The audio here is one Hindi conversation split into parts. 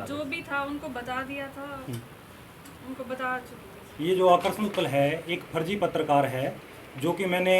पत्रकार जो भी था उनको बता दिया था, उनको बता चुकी थी। ये जो आकर्षण उत्पल है एक फर्जी पत्रकार है, जो कि मैंने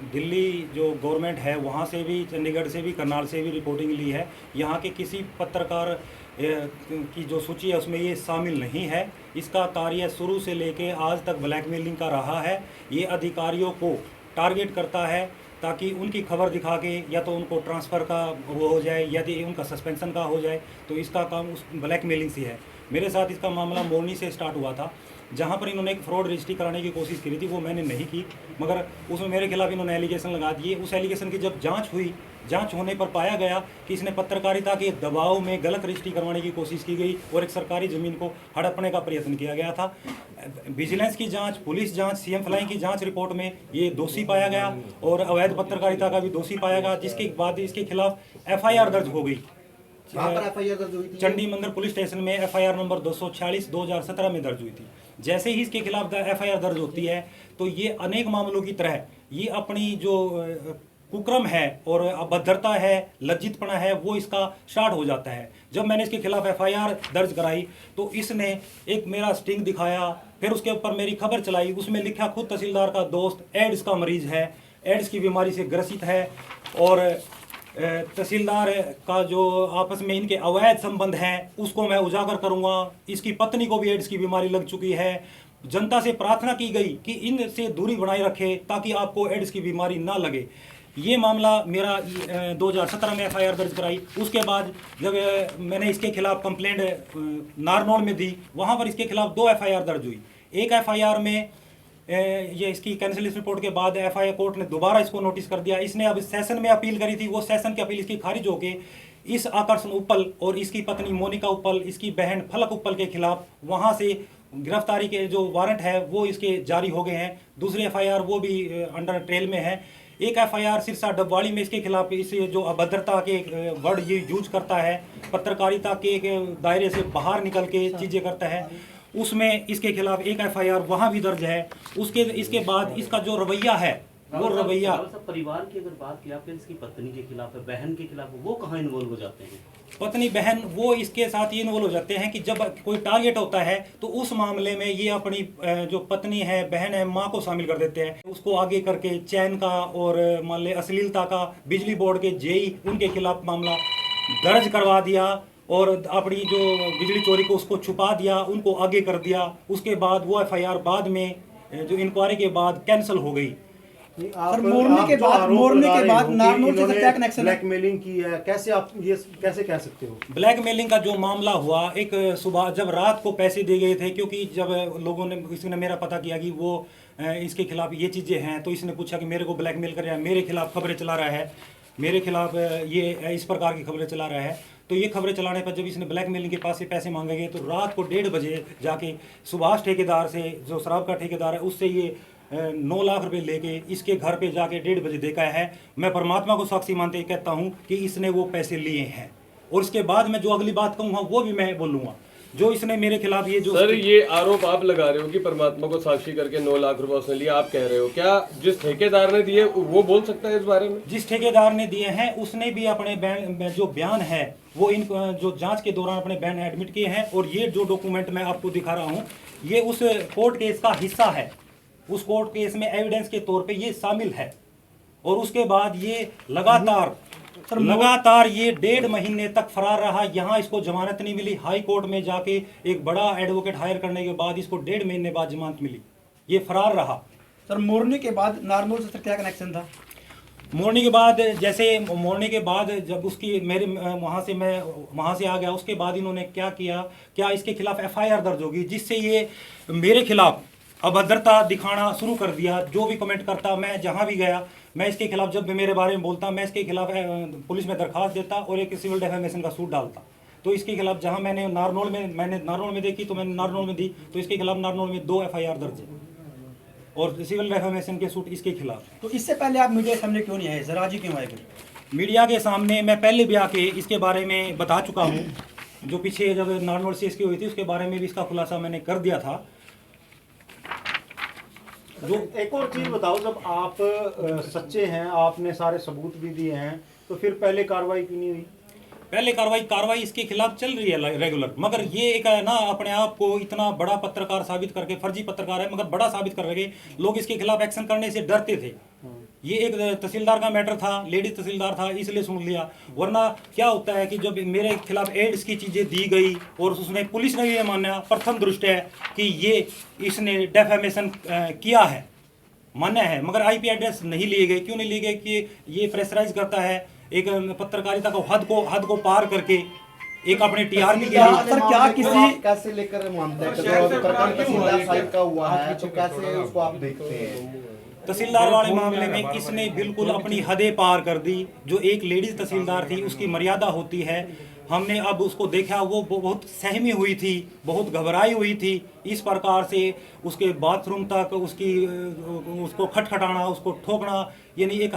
दिल्ली जो गवर्नमेंट है वहाँ से भी, चंडीगढ़ से भी, करनाल से भी रिपोर्टिंग ली है। यहाँ के किसी पत्रकार की जो सूची है उसमें ये शामिल नहीं है। इसका कार्य शुरू से लेके आज तक ब्लैकमेलिंग का रहा है। ये अधिकारियों को टारगेट करता है ताकि उनकी खबर दिखा के या तो उनको ट्रांसफ़र का वो हो जाए, यदि उनका सस्पेंशन का हो जाए, तो इसका काम उस ब्लैकमेलिंग से है। मेरे साथ इसका मामला मोरनी से स्टार्ट हुआ था, जहाँ पर इन्होंने एक फ्रॉड रजिस्ट्री कराने की कोशिश की थी, वो मैंने नहीं की, मगर उसमें मेरे खिलाफ इन्होंने एलिगेशन लगा दिए। उस एलिगेशन की जब जांच हुई, जांच होने पर पाया गया कि इसने पत्रकारिता के दबाव में गलत रजिस्ट्री करवाने की कोशिश की गई और एक सरकारी ज़मीन को हड़पने का प्रयत्न किया गया था। विजिलेंस की जांच, पुलिस जांच, सीएम फ्लाई की जांच रिपोर्ट में ये दोषी पाया गया और अवैध पत्रकारिता का भी दोषी पाया गया, जिसके बाद इसके खिलाफ एफआईआर दर्ज हो गई। एफआईआर दर्ज हुई थी चंडी मंदिर पुलिस स्टेशन में एफआईआर नंबर 246 2017 में दर्ज हुई थी। जैसे ही इसके खिलाफ एफआईआर दर्ज होती है तो ये अनेक मामलों की तरह ये अपनी जो कुक्रम है और अभद्रता है, लज्जितपना है, वो इसका स्टार्ट हो जाता है। जब मैंने इसके खिलाफ एफआईआर दर्ज कराई तो इसने एक मेरा स्टिंग दिखाया, फिर उसके ऊपर मेरी खबर चलाई, उसमें लिखा खुद तहसीलदार का दोस्त एड्स का मरीज है, एड्स की बीमारी से ग्रसित है और तहसीलदार का जो आपस में इनके अवैध संबंध हैं उसको मैं उजागर करूंगा। इसकी पत्नी को भी एड्स की बीमारी लग चुकी है। जनता से प्रार्थना की गई कि इनसे दूरी बनाए रखे ताकि आपको एड्स की बीमारी ना लगे। ये मामला मेरा 2017 में एफआईआर दर्ज कराई। उसके बाद जब मैंने इसके खिलाफ कंप्लेंट नारनौल में दी, वहाँ पर इसके खिलाफ 2 एफआईआर दर्ज हुई। एक एफआईआर में ये इसकी कैंसिलेशन रिपोर्ट के बाद एफआईआर कोर्ट ने दोबारा इसको नोटिस कर दिया। इसने अब सेशन में अपील करी थी, वो सेशन की अपील इसकी खारिज हो के इस आकर्षण उपल और इसकी पत्नी मोनिका उपल, इसकी बहन फलक उपल के खिलाफ वहाँ से गिरफ्तारी के जो वारंट है वो इसके जारी हो गए हैं। दूसरी एफआईआर वो भी अंडर ट्रेल में है। एक एफआईआर सिरसा डबवाड़ी में इसके खिलाफ इस जो अभद्रता के वर्ड ये यूज करता है, पत्रकारिता के दायरे से बाहर निकल के चीज़ें करता है, उसमें इसके खिलाफ एक एफआईआर वहाँ भी दर्ज है। इसके बाद इसका जो रवैया है वो रवैया परिवार की अगर बात की आपके, इसकी पत्नी के खिलाफ है, बहन के खिलाफ है, वो कहाँ इन्वॉल्व हो जाते हैं? पत्नी बहन वो इसके साथ ये इन्वॉल्व हो जाते हैं कि जब कोई टारगेट होता है तो उस मामले में ये अपनी जो पत्नी है, बहन है, माँ को शामिल कर देते हैं। उसको आगे करके चैन का और मान ले अश्लीलता का बिजली बोर्ड के जेई उनके खिलाफ मामला दर्ज करवा दिया और अपनी जो बिजली चोरी को उसको छुपा दिया, उनको आगे कर दिया। उसके बाद वो एफआईआर बाद में जो इंक्वायरी के बाद कैंसिल हो गई। सर मोरनी के बाद नारनौल से क्या कनेक्शन, ब्लैकमेलिंग की है, कैसे आप ये कैसे कह सकते हो? ब्लैकमेलिंग का जो मामला हुआ, एक सुबह जब रात को पैसे दिए गए थे, क्योंकि जब लोगों ने, किसी ने मेरा पता किया कि वो इसके खिलाफ ये चीज़ें हैं, तो इसने पूछा कि मेरे को ब्लैकमेल कर रहा है, मेरे खिलाफ खबरें चला रहा है, मेरे खिलाफ ये इस प्रकार की खबरें चला रहा है। तो ये खबरें चलाने पर जब इसने ब्लैकमेलिंग के पास से पैसे मांगे गए तो रात को 1:30 बजे जाके सुभाष ठेकेदार से, जो शराब का ठेकेदार है, उससे ये 9 लाख रुपए लेके इसके घर पे जाके 1:30 बजे देखा है। मैं परमात्मा को साक्षी मानते कहता हूँ कि इसने वो पैसे लिए हैं। और उसके बाद मैं जो अगली बात कहूँगा वो भी मैं बोलूँगा। जो इसने मेरे खिलाफ ये जो सर ये आरोप आप लगा रहे हो कि परमात्मा को साक्षी करके 9 लाख रुपए उसने लिया, आप कह रहे हो, क्या जिस ठेकेदार ने दिए वो बोल सकता है इस बारे में? जिस ठेकेदार ने दिए हैं उसने भी अपने जो बयान है वो इन जो जांच के दौरान अपने बयान एडमिट किए हैं। और ये जो डॉक्यूमेंट मैं आपको दिखा रहा हूँ ये उस कोर्ट केस का हिस्सा है। उस कोर्ट केस में एविडेंस के तौर पे ये शामिल है। और उसके बाद ये लगातार ये 1.5 महीने तक फरार रहा। यहाँ इसको जमानत नहीं मिली। हाई कोर्ट में जाके एक बड़ा एडवोकेट हायर करने के बाद इसको 1.5 महीने बाद जमानत मिली। ये फरार रहा। सर मोरनी के बाद नारनौल से क्या कनेक्शन था? मोरनी के बाद, जैसे मोरनी के बाद जब उसकी मेरे मैं वहाँ से आ गया, उसके बाद इन्होंने क्या किया, क्या इसके खिलाफ एफआईआर दर्ज होगी, जिससे ये मेरे खिलाफ अभद्रता दिखाना शुरू कर दिया। जो भी कमेंट करता, मैं जहाँ भी गया, मैं इसके खिलाफ, जब भी मेरे बारे में बोलता, मैं इसके खिलाफ पुलिस में दरखास्त देता और एक सिविल डिफेमेशन का सूट डालता। तो इसके खिलाफ जहाँ मैंने नारनौल में देखी तो मैंने नारनौल में दी, तो इसके खिलाफ नारनौल में 2 एफआईआर दर्ज है और सिविल डिफेमेशन के सूट इसके खिलाफ। तो इससे पहले आप मीडिया के सामने क्यों नहीं आए? जरा जी क्यों आए? मीडिया के सामने मैं पहले भी आके इसके बारे में बता चुका हूँ। जो पीछे जब नारनौल से इसकी हुई थी उसके बारे में भी इसका खुलासा मैंने कर दिया था। जो एक और चीज बताओ, जब आप सच्चे हैं, आपने सारे सबूत भी दिए हैं, तो फिर पहले कार्रवाई क्यों नहीं हुई? पहले कार्रवाई इसके खिलाफ चल रही है रेगुलर, मगर ये एक है ना अपने आप को इतना बड़ा पत्रकार साबित करके, फर्जी पत्रकार है मगर बड़ा साबित कर रहे, लोग इसके खिलाफ एक्शन करने से डरते थे। ये एक तहसीलदार का मैटर था, लेडीज तहसीलदार था इसलिए सुन लिया, वरना क्या होता है कि जब मेरे खिलाफ एड्स की चीज़ें दी गई और उसने पुलिस ने ये माना प्रथम दृष्टि है कि ये इसने डेफेमेशन किया है, मान्य है, मगर आईपी एड्रेस नहीं लिए गए। क्यों नहीं लिए गए कि ये प्रेशराइज करता है एक पत्रकारिता को हद को पार करके एक अपने टीआरपी के लिए। सर क्या किसी कैसे लेकर मानते हैं तहसीलदार साहिब का हुआ है तो कैसे उसको आप देखते हैं? तहसीलदार वाले मामले में इसने बिल्कुल अपनी हदें पार कर दी। जो एक लेडीज तहसीलदार थी उसकी मर्यादा होती है, हमने अब उसको देखा वो बहुत सहमी हुई थी, बहुत घबराई हुई थी, इस प्रकार से उसके बाथरूम तक उसको खटखटाना, उसको ठोकना, यानी एक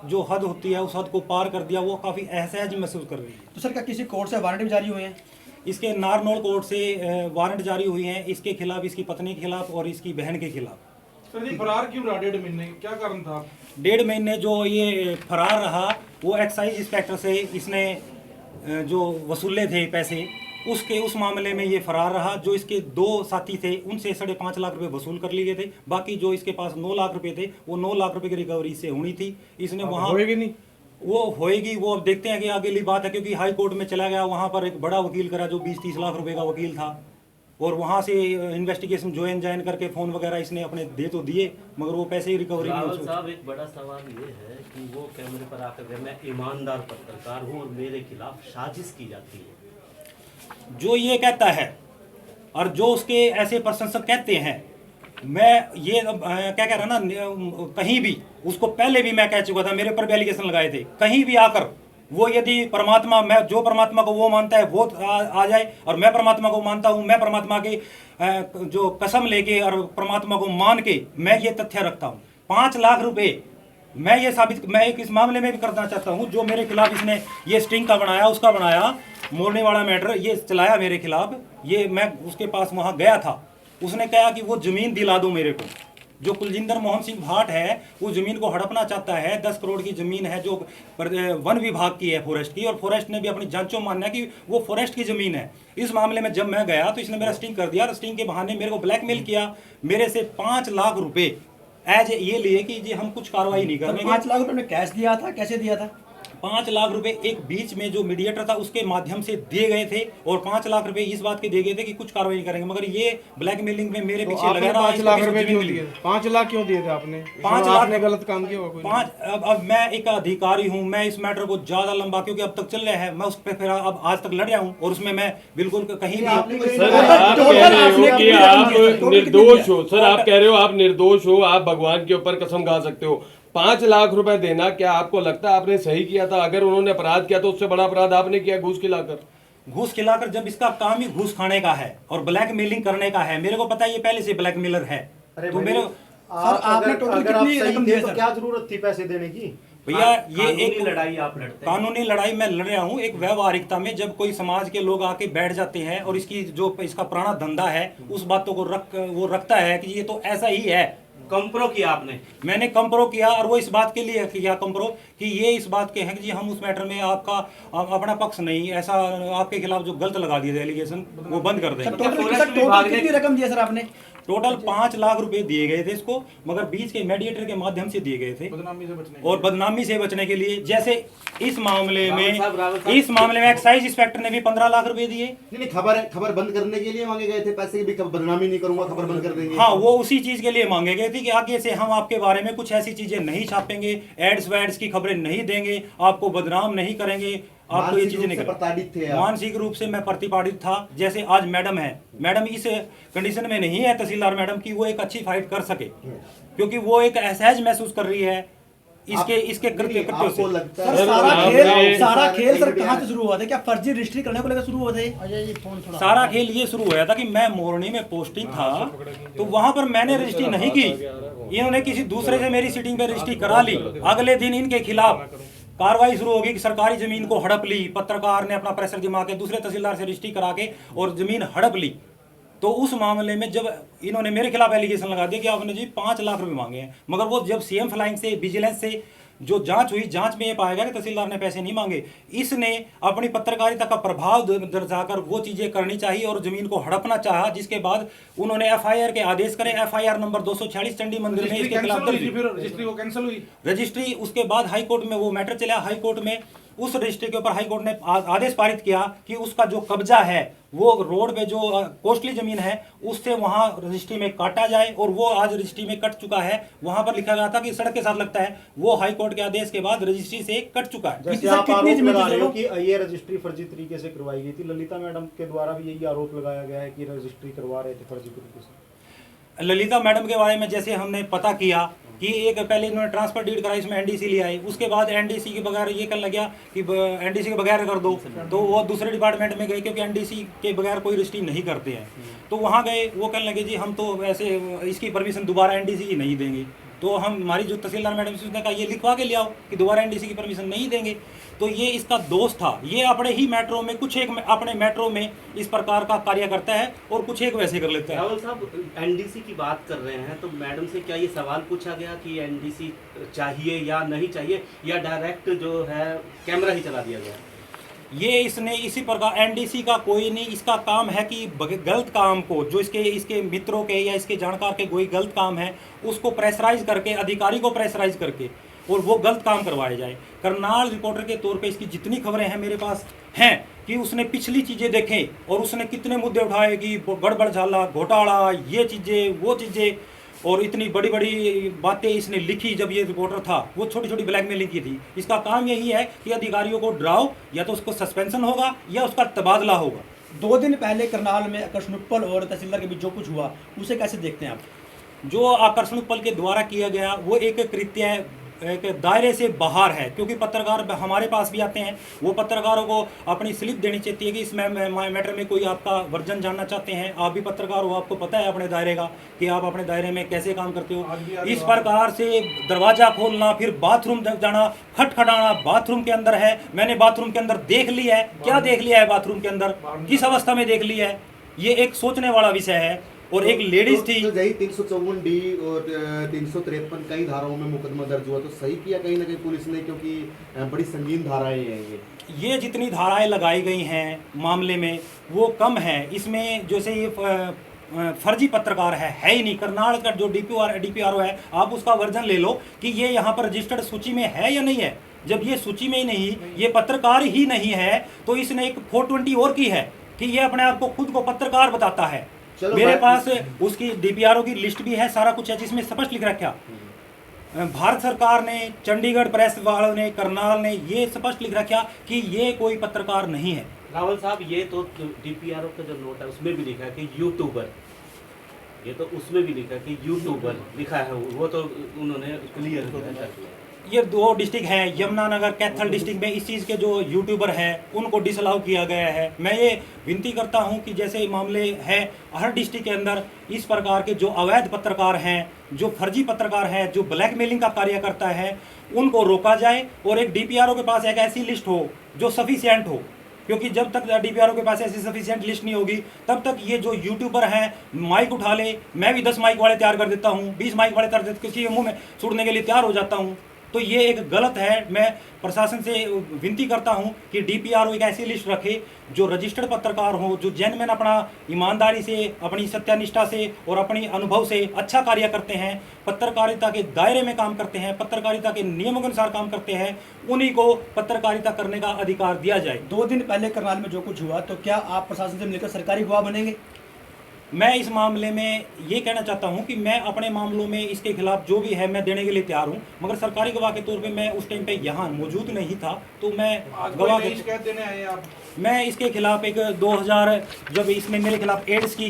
जो हद होती है उस हद को पार कर दिया। वो काफ़ी असहज महसूस कर रही है। तो सर क्या किसी कोर्ट से वारंट भी जारी हुए हैं? इसके नारनौल कोर्ट से वारंट जारी हुई हैं इसके खिलाफ, इसकी पत्नी के खिलाफ और इसकी बहन के खिलाफ। सर जी फरार क्यों रहा 1.5 महीने, क्या कारण था? 1.5 महीने जो ये फरार रहा वो एक्साइज इंस्पेक्टर से इसने जो वसूले थे पैसे, उस मामले में ये फरार रहा। जो इसके 2 साथी थे उनसे 5.5 लाख रुपए वसूल कर लिए गए थे, बाकी जो इसके पास 9 लाख रुपए थे वो 9 लाख रुपए की रिकवरी से होनी थी। इसने वहाँ होएगी नहीं, वो होएगी, वो अब देखते हैं कि अगली बात है, क्योंकि हाई कोर्ट में चला गया, वहाँ पर एक बड़ा वकील करा जो 20-30 लाख रुपए का वकील था, और वहाँ से इन्वेस्टिगेशन ज्वाइन करके फ़ोन वगैरह इसने अपने दे तो दिए, मगर वो पैसे ही रिकवरी नहीं रावल हो साहब, एक बड़ा सवाल ये है कि वो कैमरे पर आकर गए, मैं ईमानदार पत्रकार हूँ और मेरे खिलाफ साजिश की जाती है। जो ये कहता है और जो उसके ऐसे प्रशंसक कहते हैं, मैं ये क्या कह रहा ना, कहीं भी उसको पहले भी मैं कह चुका था, मेरे पर भी एलिगेशन लगाए थे, कहीं भी आकर वो यदि परमात्मा, मैं जो परमात्मा को वो मानता है वो आ जाए और मैं परमात्मा को मानता हूँ, मैं परमात्मा के जो कसम लेके और परमात्मा को मान के मैं ये तथ्य रखता हूँ। 5 लाख रुपए मैं ये साबित, मैं एक इस मामले में भी करना चाहता हूँ, जो मेरे खिलाफ इसने ये स्टिंग का बनाया, उसका बनाया, मोरने वाला मैटर ये चलाया मेरे खिलाफ, ये मैं उसके पास वहाँ गया था, उसने कहा कि वो ज़मीन दिला दो मेरे को। जो कुलजिंदर मोहन सिंह भाट है वो ज़मीन को हड़पना चाहता है, 10 करोड़ की ज़मीन है जो वन विभाग की है, फॉरेस्ट की, और फॉरेस्ट ने भी अपनी जांचों मानना है कि वो फॉरेस्ट की ज़मीन है। इस मामले में जब मैं गया तो इसने मेरा स्टिंग कर दिया, और स्टिंग के बहाने मेरे को ब्लैकमेल किया, मेरे से 5 लाख रुपए एज ये लिए कि जी हम कुछ कार्रवाई नहीं करेंगे। 5 लाख रुपए में कैश दिया था, कैसे दिया था? 5 लाख रुपए एक बीच में जो मीडिएटर था उसके माध्यम से दिए गए थे, और 5 लाख रुपए इस बात के दिए गए थे कि कुछ कार्रवाई करेंगे, मगर ये ब्लैकमेलिंग में मेरे पीछे लगा रहा। 5 लाख रुपए क्यों दिए? 5 लाख क्यों दिए थे आपने? 5 लाख ने गलत काम किया होगा कोई? अब मैं एक अधिकारी हूं, मैं इस मैटर को ज्यादा लंबा, क्योंकि अब तक चल रहा है, मैं उस पर फिर अब आज तक लड़ रहा हूं, और उसमें मैं बिल्कुल कहीं भी। सर आप कह रहे हो कि आप निर्दोष हो, सर आप कह रहे हो आप निर्दोष हो, आप भगवान के ऊपर कसम खा सकते हो। 5 लाख रुपए देना क्या आपको लगता है आपने सही किया था? अगर उन्होंने अपराध किया तो उससे बड़ा अपराध आपने किया, घूस खिलाकर। जब इसका काम ही घूस खाने का है और ब्लैकमेलिंग करने का है, मेरे को पता है ये पहले से ब्लैकमेलर है, तो मेरे आपने टोटल कितनी रकम दी? तो क्या जरूरत थी पैसे देने की? भैया ये एक लड़ाई आप लड़ते हैं। कानूनी लड़ाई मैं लड़ रहा हूँ एक व्यवहारिकता में, जब कोई समाज के लोग आके बैठ जाते हैं और इसकी जो इसका पुराना धंधा है उस बातों को वो रखता है कि ये तो ऐसा ही है। कंप्रो किया आपने? मैंने कंप्रो किया, और वो इस बात के लिए किया कंप्रो कि ये इस बात के हैं कि जी हम उस मैटर में आपका अपना पक्ष नहीं, ऐसा आपके खिलाफ जो गलत लगा दिए थे एलिगेशन वो बंद कर देंगे। टोटल कितनी रकम दी है सर आपने? टोटल 5 लाख रुपए दिए गए थे इसको, मगर बीच के मीडिएटर के माध्यम से दिए गए थे, और बदनामी से बचने के लिए। जैसे इस मामले में एक्साइज इंस्पेक्टर ने भी 15 लाख रुपए दिए। नहीं, खबर बंद करने के लिए मांगे गए थे पैसे भी, बदनामी नहीं करूंगा, खबर बंद कर देंगे। हाँ, वो उसी चीज के लिए मांगे गए थे कि आगे से हम आपके बारे में कुछ ऐसी चीजें नहीं छापेंगे, एड्स वैड्स की खबरें नहीं देंगे, आपको बदनाम नहीं करेंगे, आपको ये चीजें नहीं करेंगे। मानसिक रूप से मैं प्रतिपादित था। जैसे आज मैडम है, मैडम इस कंडीशन में नहीं है तहसीलदार मैडम की वो एक अच्छी फाइट कर सके, क्योंकि वो एक असहज महसूस कर रही है इसके कृत्य से। सारा खेल सर कहाँ से शुरू हुआ था? क्या फर्जी रजिस्ट्री करने को लेकर शुरू हुआ था? सारा खेल ये शुरू हुआ था कि मैं मोरनी में पोस्टिंग था, तो वहां पर मैंने रजिस्ट्री नहीं की, इन्होंने किसी दूसरे से मेरी सीटिंग पे रजिस्ट्री करा ली। अगले दिन इनके खिलाफ कार्रवाई शुरू होगी कि सरकारी जमीन को हड़प ली, पत्रकार ने अपना प्रेशर जमा के दूसरे तहसीलदार से रजिस्ट्री करा के और जमीन हड़प ली। तो उस मामले में जब इन्होंने मेरे खिलाफ एलिगेशन लगा दिया कि आपने जी 5 लाख रुपए मांगे हैं, मगर वो जब सीएम फ्लाइंग से, विजिलेंस से जो जांच हुई, जांच में ये पाया गया कि तहसीलदार ने पैसे नहीं मांगे। इसने अपनी पत्रकारिता का प्रभाव दर्शाकर वो चीजें करनी चाहिए और जमीन को हड़पना चाहा, जिसके बाद उन्होंने एफआईआर के आदेश करे। एफआईआर नंबर 246 चंडी मंदिर में इसके खिलाफ दर्ज हुई। रजिस्ट्री वो कैंसिल हुई। रजिस्ट्री उसके बाद हाई कोर्ट में वो मैटर चला। हाई कोर्ट में उस रजिस्ट्री के ऊपर हाई कोर्ट ने आदेश पारित किया कि उसका जो कब्जा है वो रोड पे जो कोस्टली जमीन है उससे वहां रजिस्ट्री में काटा जाए, और वो आज रजिस्ट्री में कट चुका है। वहां पर लिखा गया था कि सड़क के साथ लगता है, वो हाई कोर्ट के आदेश के बाद रजिस्ट्री से कट चुका है। जैसे आप आरोप लगा रहे हो कि ये रजिस्ट्री फर्जी तरीके से करवाई गई थी, ललिता मैडम के द्वारा भी यही आरोप लगाया गया है कि रजिस्ट्री करवा रहे थे फर्जी तरीके से। ललिता मैडम के बारे में जैसे हमने पता किया कि एक पहले इन्होंने ट्रांसफर डीड कराई, इसमें एनडीसी ले आए, उसके बाद एनडीसी के बगैर ये करने लगा कि एनडीसी के बगैर कर दो, तो वो दूसरे डिपार्टमेंट में गए क्योंकि एनडीसी के बगैर कोई रजिस्ट्री नहीं करते हैं। तो वहाँ गए, वो कहने लगे जी हम तो ऐसे इसकी परमिशन दोबारा एनडीसी की नहीं देंगे। तो हमारी जो तहसीलदार मैडम से उसने कहा ये लिखवा के ले आओ कि दोबारा एनडीसी की परमिशन नहीं देंगे। तो ये इसका दोस्त था, ये अपने ही मेट्रो में कुछ एक अपने मेट्रो में इस प्रकार का कार्य करता है और कुछ एक वैसे कर लेता है। राहुल साहब एनडीसी की बात कर रहे हैं, तो मैडम से क्या ये सवाल पूछा गया कि एनडीसी चाहिए या नहीं चाहिए, या डायरेक्ट जो है कैमरा ही चला दिया गया? ये इसने इसी प्रकार एनडीसी का कोई नहीं, इसका काम है कि गलत काम को जो इसके मित्रों के या इसके जानकार के कोई गलत काम है उसको प्रेशराइज करके, अधिकारी को प्रेशराइज करके और वो गलत काम करवाया जाए। करनाल रिपोर्टर के तौर पे इसकी जितनी खबरें हैं मेरे पास हैं कि उसने पिछली चीज़ें देखें और उसने कितने मुद्दे उठाए कि गड़बड़ झाला, घोटाला, ये चीज़ें वो चीज़ें, और इतनी बड़ी बड़ी बातें इसने लिखी। जब ये रिपोर्टर था वो छोटी छोटी ब्लैकमेलिंग की थी। इसका काम यही है कि अधिकारियों को डराओ, या तो उसको सस्पेंशन होगा या उसका तबादला होगा। 2 दिन पहले करनाल में आकर्षण उपल और तहसीलदार के बीच जो कुछ हुआ उसे कैसे देखते हैं आप? जो आकर्षण उपल के द्वारा किया गया वो एक कृत्य एक दायरे से बाहर है, क्योंकि पत्रकार हमारे पास भी आते हैं, वो पत्रकारों को अपनी स्लिप देनी चाहिए है कि इस मैटर में कोई आपका वर्जन जानना चाहते हैं। आप भी पत्रकार हो, आपको पता है अपने दायरे का कि आप अपने दायरे में कैसे काम करते हो। इस प्रकार से दरवाज़ा खोलना, फिर बाथरूम जाना, खटखटाना, बाथरूम के अंदर है, मैंने बाथरूम के अंदर देख लिया है, क्या देख लिया है बाथरूम के अंदर, किस अवस्था में देख लिया है, ये एक सोचने वाला विषय है। और एक लेडीज थी। तो यही 354 डी और 353 कई धाराओं में मुकदमा दर्ज हुआ, तो सही किया कहीं ना कहीं पुलिस ने, क्योंकि बड़ी संगीन धाराएं हैं ये जितनी धाराएं लगाई गई हैं मामले में वो कम है। इसमें जैसे ये फर्जी पत्रकार है ही नहीं। करनाल का जो डीपीआरओ है, आप उसका वर्जन ले लो कि ये यहाँ पर रजिस्टर्ड सूची में है या नहीं है। जब ये सूची में ही नहीं, ये पत्रकार ही नहीं है, तो इसने एक 420 और की है कि ये अपने आप को खुद को पत्रकार बताता है। मेरे पास उसकी डीपीआरओ की लिस्ट भी है, सारा कुछ है, जिसमें स्पष्ट लिख रखा भारत सरकार ने, चंडीगढ़ प्रेस वालों ने, करनाल ने ये स्पष्ट लिख रखा कि ये कोई पत्रकार नहीं है। राहुल साहब ये तो डीपीआरओ का जो नोट है उसमें भी लिखा है कि यूट्यूबर, ये तो उसमें भी लिखा है कि यूट्यूबर लिखा है, वो तो उन्होंने क्लियर किया। ये 2 डिस्ट्रिक्ट हैं, यमुनानगर, कैथल डिस्ट्रिक्ट में इस चीज़ के जो यूट्यूबर हैं उनको डिसअलाउ किया गया है। मैं ये विनती करता हूं कि जैसे मामले हैं हर डिस्ट्रिक्ट के अंदर, इस प्रकार के जो अवैध पत्रकार हैं, जो फर्जी पत्रकार हैं, जो ब्लैकमेलिंग का कार्य करता है, उनको रोका जाए और एक डीपीआरओ के पास एक ऐसी लिस्ट हो जो सफिशिएंट हो। क्योंकि जब तक डीपीआरओ के पास ऐसी सफिशिएंट लिस्ट नहीं होगी तब तक ये जो यूट्यूबर हैं माइक उठा ले, मैं भी 10 माइक वाले तैयार कर देता हूँ, 20 माइक वाले तैयार किसी के मुँह में सुड़ने के लिए तैयार हो जाता हूँ। तो ये एक गलत है। मैं प्रशासन से विनती करता हूं कि डीपीआरओ एक ऐसी लिस्ट रखे जो रजिस्टर्ड पत्रकार हो, जो जेन्युइन अपना ईमानदारी से, अपनी सत्यानिष्ठा से और अपनी अनुभव से अच्छा कार्य करते हैं, पत्रकारिता के दायरे में काम करते हैं, पत्रकारिता के नियमों के अनुसार काम करते हैं, उन्हीं को पत्रकारिता करने का अधिकार दिया जाए। 2 दिन पहले करनाल में जो कुछ हुआ, तो क्या आप प्रशासन से मिलकर सरकारी गवाह बनेंगे? मैं इस मामले में ये कहना चाहता हूं कि मैं अपने मामलों में इसके खिलाफ जो भी है मैं देने के लिए तैयार हूं, मगर सरकारी गवाह के तौर पे मैं उस टाइम पे यहाँ मौजूद नहीं था, तो मैं गवाह शिकायत देने आए आप? मैं इसके खिलाफ एक 2000 जब इसमें मेरे खिलाफ एड्स की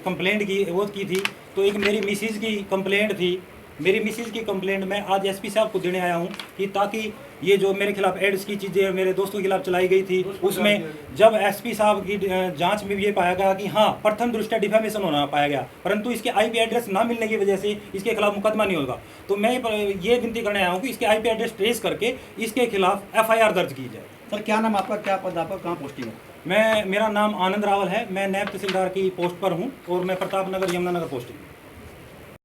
कंप्लेंट की थी, तो एक मेरी मिसिज की कंप्लेंट थी। मेरी मिसिज की कंप्लेंट मैं आज एसपी साहब को देने आया हूं कि ताकि ये जो मेरे खिलाफ एड्स की चीज़ें मेरे दोस्तों के खिलाफ चलाई गई थी, उसमें जब एसपी साहब की जांच में ये पाया गया कि हाँ प्रथम दृष्टया डिफेमेशन होना पाया गया, परंतु इसके आईपी एड्रेस ना मिलने की वजह से इसके खिलाफ मुकदमा नहीं होगा। तो मैं ये विनती करने आया हूँ कि इसके आईपी एड्रेस ट्रेस करके इसके खिलाफ एफआईआर दर्ज की जाए। सर क्या नाम आपका, क्या पद आपका, कहाँ पोस्टिंग है? मेरा नाम आनंद रावल है, मैं नायब तहसीलदार की पोस्ट पर हूँ और मैं प्रताप नगर, यमुनानगर पोस्टिंग।